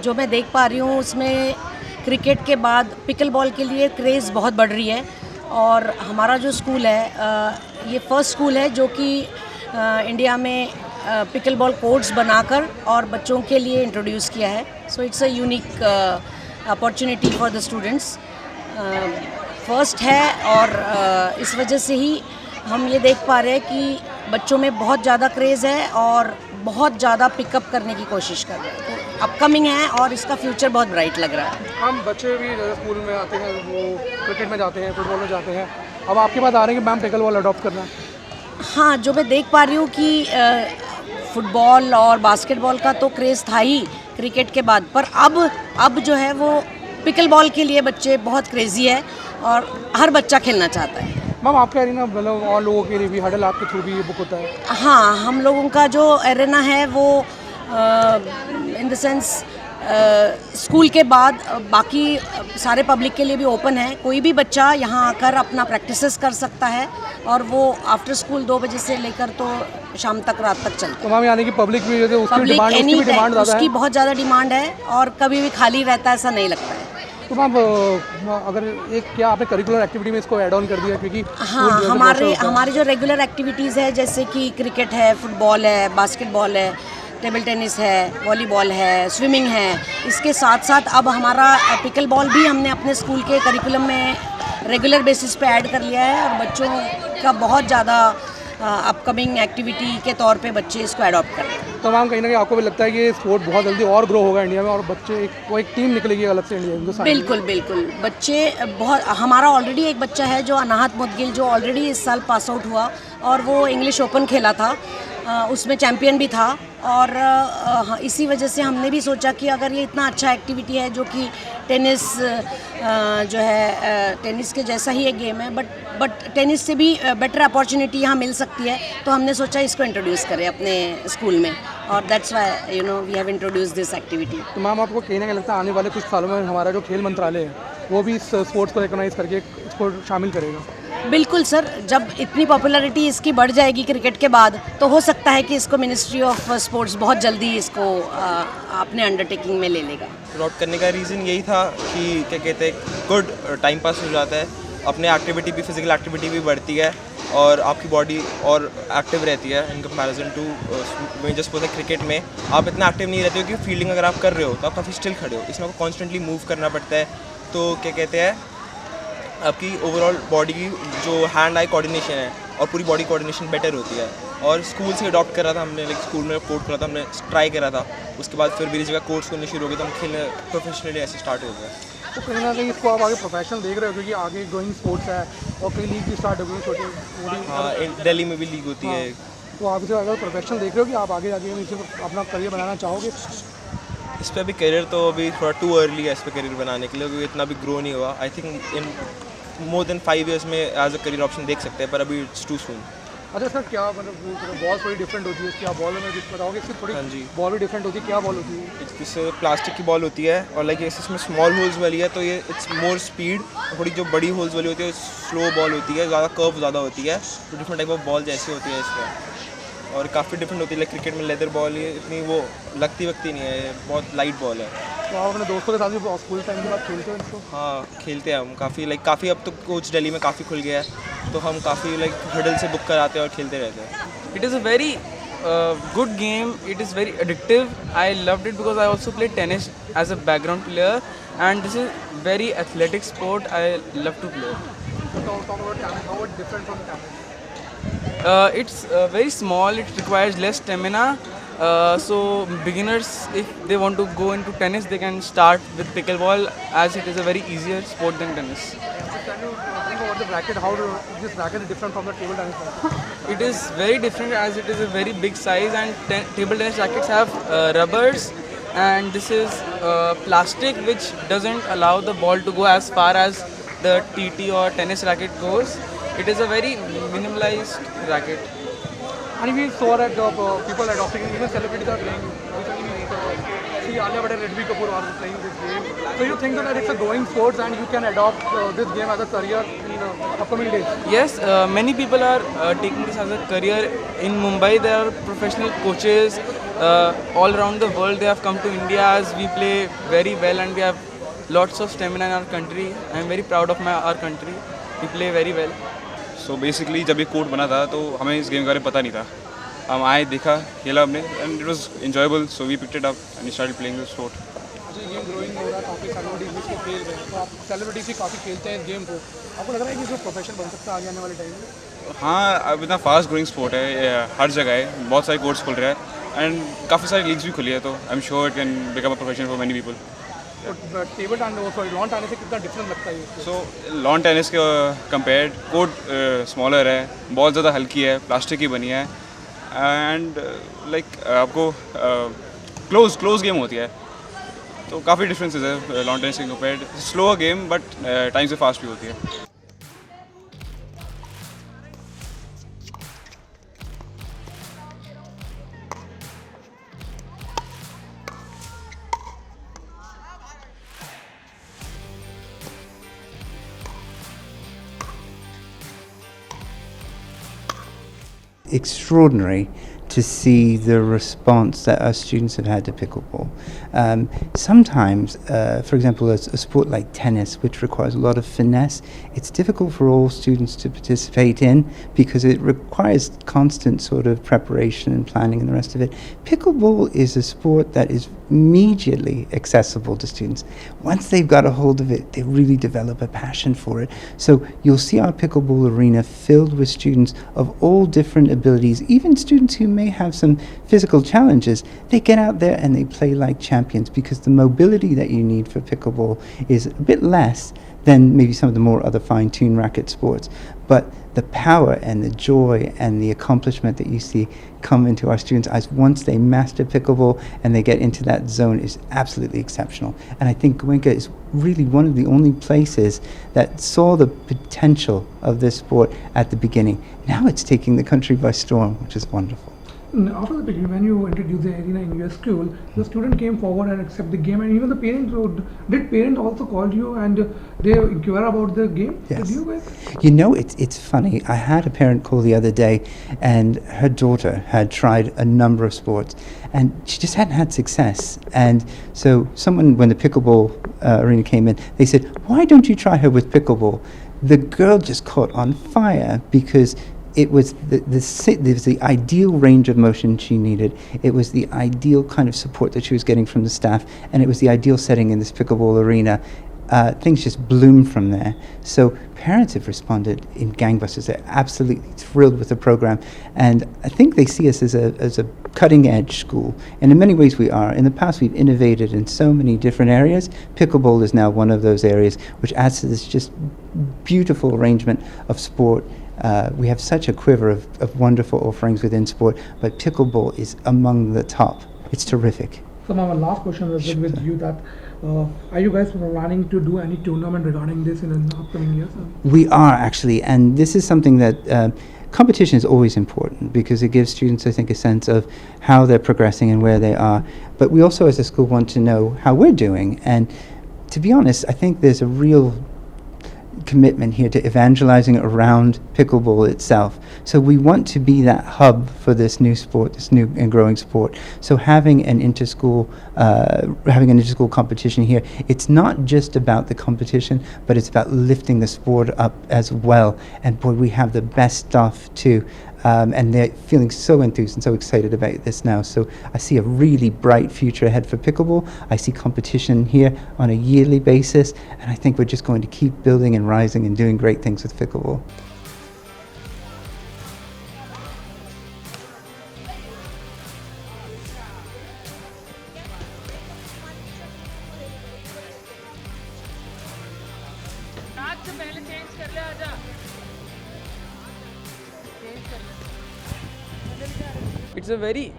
जो मैं देख पा रही हूँ उसमें क्रिकेट के बाद पिकल बॉल के लिए क्रेज़ बहुत बढ़ रही है। और हमारा जो स्कूल है ये फर्स्ट स्कूल है जो कि इंडिया में पिकल बॉल कोर्ट्स बनाकर और बच्चों के लिए इंट्रोड्यूस किया है। So it's a unique opportunity for the students. First है और इस वजह से ही हम ये देख पा रहे हैं कि बच्चों में बहुत ज़्यादा क्रेज़ है और बहुत ज़्यादा पिकअप करने की कोशिश कर रहे हैं। तो अपकमिंग है और इसका फ्यूचर बहुत ब्राइट लग रहा है। हम बच्चे भी जैसे स्कूल में आते हैं वो क्रिकेट में जाते हैं, फुटबॉल में जाते हैं, अब आपके पास आ रहे हैं कि मैम पिकल बॉल अडॉप्ट करना है। हाँ, जो मैं देख पा रही हूँ कि फुटबॉल और बास्केटबॉल का तो क्रेज़ था ही क्रिकेट के बाद, पर अब जो है वो पिकल बॉल के लिए बच्चे बहुत क्रेज़ी है और हर बच्चा खेलना चाहता है। मैम आपके एरिना मतलब और लोगों के लिए भी हडल आपके थ्रू भी ये बुक होता है? हाँ, हम लोगों का जो एरेना है वो इन द सेंस स्कूल के बाद बाकी सारे पब्लिक के लिए भी ओपन है। कोई भी बच्चा यहाँ आकर अपना प्रैक्टिसेस कर सकता है और वो आफ्टर स्कूल 2 बजे से लेकर तो शाम तक रात तक चलता है। तो मैम यानी कि पब्लिक भी जो उसकी पब्लिक डिमांड एनी टाइम ज़्यादा उसकी है? बहुत ज़्यादा डिमांड है और कभी भी खाली रहता है ऐसा नहीं लगता है। तो मैम अगर एक क्या आपने करिकुलर एक्टिविटी में इसको ऐड ऑन कर दिया क्योंकि हाँ, हमारे जो रेगुलर एक्टिविटीज़ है जैसे कि क्रिकेट है, फुटबॉल है, बास्केटबॉल है, टेबल टेनिस है, वॉलीबॉल है, स्विमिंग है, इसके साथ साथ अब हमारा पिकल बॉल भी हमने अपने स्कूल के करिकुलम में रेगुलर बेसिस पे ऐड कर लिया है और बच्चों का बहुत ज़्यादा अपकमिंग एक्टिविटी के तौर पे बच्चे इसको अडॉप्ट कर रहे हैं। तो मैम कहीं ना कहीं आपको भी लगता है कि ये स्पोर्ट बहुत जल्दी और ग्रो होगा इंडिया में और बच्चे एक टीम निकलेगी अलग से इंडिया में? बिल्कुल बिल्कुल, बच्चे बहुत, हमारा ऑलरेडी एक बच्चा है जो अनाहत मुदगिल जो ऑलरेडी इस साल पास आउट हुआ और वो इंग्लिश ओपन खेला था, उसमें चैम्पियन भी था। और इसी वजह से हमने भी सोचा कि अगर ये इतना अच्छा एक्टिविटी है जो कि टेनिस जो है टेनिस के जैसा ही एक गेम है बट टेनिस से भी बेटर अपॉर्चुनिटी यहाँ मिल सकती है, तो हमने सोचा इसको इंट्रोड्यूस करें अपने स्कूल में और that's why we have introduce this activity. तो मैम आपको कहीं ना कहीं लगता है आने वाले कुछ सालों में हमारा जो खेल मंत्रालय है वो भी इस स्पोर्ट्स को रिकॉग्नाइज करके इसको शामिल करेगा? बिल्कुल सर, जब इतनी पॉपुलैरिटी इसकी बढ़ जाएगी क्रिकेट के बाद तो हो सकता है कि इसको मिनिस्ट्री ऑफ स्पोर्ट्स बहुत जल्दी इसको अपने अंडरटेकिंग में ले लेगा। अडॉप्ट करने का रीज़न यही था कि क्या कहते हैं गुड टाइम पास हो जाता है, अपने एक्टिविटी भी फिजिकल एक्टिविटी भी बढ़ती है और आपकी बॉडी और एक्टिव रहती है इन कंपैरिजन टू मैं जस्ट बोलते क्रिकेट में आप इतना एक्टिव नहीं रहते हो कि फील्डिंग अगर आप कर रहे हो तो आप काफ़ी स्टिल खड़े हो, इसमें आपको कॉन्स्टेंटली मूव करना पड़ता है। तो क्या कहते हैं आपकी ओवरऑल बॉडी की जो हैंड आई कोऑर्डिनेशन है और पूरी बॉडी कोऑर्डिनेशन बेटर होती है। और स्कूल से अडॉप्ट करा था हमने, लाइक स्कूल में कोर्ट करा था हमने, ट्राई करा था, उसके बाद फिर मेरी जगह कोर्स होने शुरू हो गए तो हम खेलने प्रोफेशनली ऐसे स्टार्ट हो गए। तो कहीं ना कहीं इसको आप आगे प्रोफेशनल देख रहे हो क्योंकि आगे ग्रोइंग स्पोर्ट्स है और कई लीग भी स्टार्ट हो गई छोटी। हाँ, दिल्ली में भी लीग होती है। तो आप इसे अगर प्रोफेशनल देख रहे हो कि आप आगे इसे अपना करियर बनाना चाहोगे? इस पर अभी करियर तो अभी थोड़ा टू अर्ली है इस पर करियर बनाने के लिए, क्योंकि इतना भी ग्रो नहीं हुआ। I think in more than 5 years में एज अ करियर ऑप्शन देख सकते हैं, पर अभी इट्स टू सून। अच्छा सर, क्या मतलब बॉल थोड़ी डिफरेंट होती है इसकी, आप बॉल में कुछ बताओगे? इसकी थोड़ी हाँ जी, बॉल भी डिफरेंट होती है, क्या बॉल होती है? इस प्लास्टिक की बॉल होती है और लाइक इसमें स्मॉल होल्स वाली है तो ये इट्स मोर स्पीड। थोड़ी जो बड़ी होल्स वाली होती है स्लो बॉल होती है, ज़्यादा कर्व ज़्यादा होती है, तो डिफरेंट टाइप ऑफ बॉल जैसी होती है इसमें और काफ़ी डिफरेंट होती है। लाइक क्रिकेट में लेदर बॉल ये इतनी वो लगती वक्ती नहीं है, बहुत लाइट बॉल है। तो आप अपने दोस्तों के साथ भी स्कूल टाइम के बाद खेलते हो इसको? हाँ, खेलते हैं हम काफ़ी अब तो कोच दिल्ली में काफ़ी खुल गया है तो हम काफ़ी लाइक हडल से बुक कराते हैं और खेलते रहते हैं। It is a very good game. It is very addictive. I loved it because I also played tennis as a background player, and this is very athletic sport. I love to play. So talk about tennis, how it's different from tennis? It's very small. It requires less stamina. So beginners, if they want to go into tennis, they can start with pickleball as it is a very easier sport than tennis. Can you think about the racket? How this racket is different from the table tennis racket? It is very different as it is a very big size, and table tennis rackets have rubbers, and this is plastic which doesn't allow the ball to go as far as the TT or tennis racket goes. It is a very minimalized racket. And we saw that people adopting, even celebrities are playing. See Alia Bhatt and Ranbir Kapoor are playing this game. So you think that it's a growing sport and you can adopt this game as a career in upcoming days? Yes, many people are taking this as a career. In Mumbai, there are professional coaches all around the world they have come to India as we play very well and we have lots of stamina in our country. I am very proud of our country. We play very well. So basically जब ये court बना था तो हमें इस game के बारे में पता नहीं था. हम आए, देखा, खेला हमने and it was enjoyable, so we picked it up and started playing this sport. अच्छा, ये गेम ग्रोइंग हो रहा है, काफ़ी सेलिब्रिटीज इसको खेल रहे हैं, तो आप सेलिब्रिटीज भी काफ़ी खेलते हैं इस गेम को. आपको लग रहा है कि इसको प्रोफेशन बन सकता है आगे आने वाले टाइम में? हाँ, अब इतना फास्ट ग्रोइंग स्पोर्ट है, हर जगह है, बहुत सारे कोर्ट्स खुल रहे हैं एंड काफ़ी सारी लीग्स भी खुली है, तो I am sure it can become a profession for many people. तो table tennis sorry lawn tennis से कितना डिफरेंस लगता है ये? सो लॉन टेनिस के कंपेयर्ड कोर्ट स्मॉलर है, बहुत ज़्यादा हल्की है, प्लास्टिक की बनी है एंड लाइक आपको क्लोज गेम होती है, तो काफ़ी डिफरेंसेस है लॉन टेनिस के compared. Slow game but time से फास्ट भी होती है. Extraordinary to see the response that our students have had to pickleball. Sometimes, for example, a sport like tennis, which requires a lot of finesse, it's difficult for all students to participate in because it requires constant sort of preparation and planning and the rest of it. Pickleball is a sport that is immediately accessible to students. Once they've got a hold of it, they really develop a passion for it. So you'll see our pickleball arena filled with students of all different abilities, even students who may have some physical challenges. They get out there and they play like champions because the mobility that you need for pickleball is a bit less than maybe some of the more other fine-tuned racket sports. But the power and the joy and the accomplishment that you see come into our students' eyes once they master pickleball and they get into that zone is absolutely exceptional. And I think Goenka is really one of the only places that saw the potential of this sport at the beginning. Now it's taking the country by storm, which is wonderful. After the beginning, when you introduced the arena in your school, the student came forward and accepted the game, and even the parents. Did parents also call you and they inquire about the game? Yes. Did you guys? You know, it's funny. I had a parent call the other day, and her daughter had tried a number of sports, and she just hadn't had success. And so someone, when the pickleball arena came in, they said, "Why don't you try her with pickleball?" The girl just caught on fire because it was the ideal range of motion she needed. It was the ideal kind of support that she was getting from the staff, and it was the ideal setting in this pickleball arena. Things just bloomed from there. So parents have responded in gangbusters. They're absolutely thrilled with the program, and I think they see us as a cutting-edge school. And in many ways we are. In the past we've innovated in so many different areas. Pickleball is now one of those areas, which adds to this just beautiful arrangement of sport. We have such a quiver of wonderful offerings within sport, but pickleball is among the top. It's terrific. So my last question is with you that are you guys planning to do any tournament regarding this in the upcoming years? We are actually, and this is something that competition is always important because it gives students, I think, a sense of how they're progressing and where they are. But we also as a school want to know how we're doing, and to be honest, I think there's a real commitment here to evangelizing around pickleball itself. So we want to be that hub for this new sport, this new and growing sport. So having an interschool competition here, it's not just about the competition, but it's about lifting the sport up as well. And boy, we have the best stuff too. And they're feeling so enthused and so excited about this now. So I see a really bright future ahead for pickleball. I see competition here on a yearly basis, and I think we're just going to keep building and rising and doing great things with pickleball. It's a very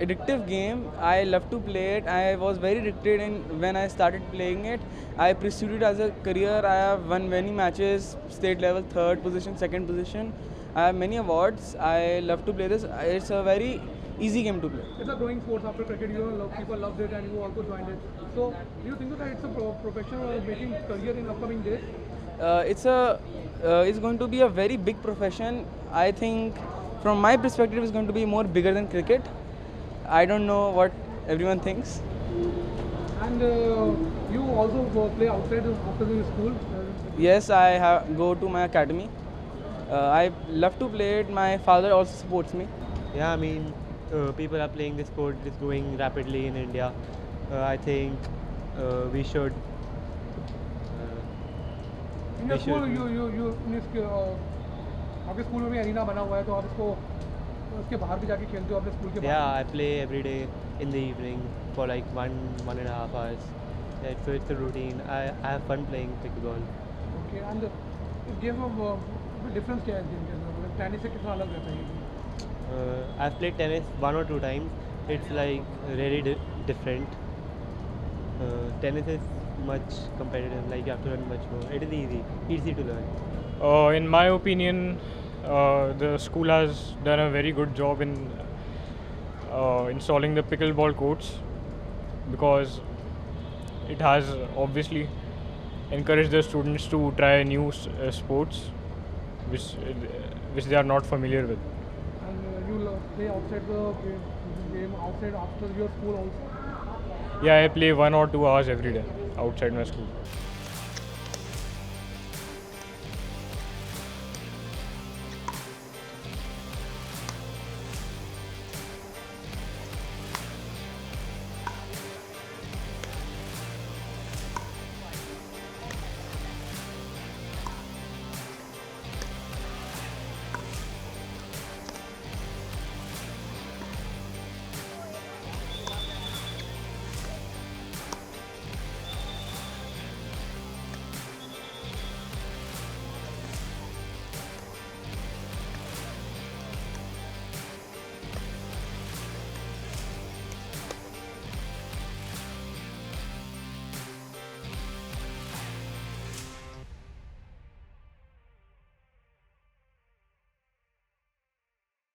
addictive game. I love to play it. I was very addicted when I started playing it. I pursued it as a career. I have won many matches, state level, 3rd position, 2nd position. I have many awards. I love to play this. It's a very easy game to play. It's a growing sport after cricket. People loved it and you also joined it. So do you think that it's a professional making career in upcoming days? It's going to be a very big profession. I think from my perspective it's going to be more bigger than cricket. I don't know what everyone thinks. And you also play outside after the school? Yes, go to my academy. I love to play it. My father also supports me. Yeah, I mean, people are playing this sport. It's growing rapidly in India. I think we should. In your we school, should- you आपके school में भी arena बना हुआ है तो आप इसको उसके बाहर भी जाके खेलते हो अपने स्कूल के Yeah, बाहर? I play every day in the evening for like 1.5 hours. Yeah, it's a routine. I have fun playing pickleball. Okay, and इस गेम में डिफरेंस क्या है इस गेम के अंदर? मतलब टेनिस से कितना अलग रहता है ये game? I've played tennis 1 or 2 times. It's like really different. Tennis is much competitive. Like you have to learn much more. It is easy to learn. In my opinion, the school has done a very good job in installing the pickleball courts because it has obviously encouraged the students to try new sports which they are not familiar with. And you play outside the game outside after your school also? Yeah, I play 1 or 2 hours every day outside my school.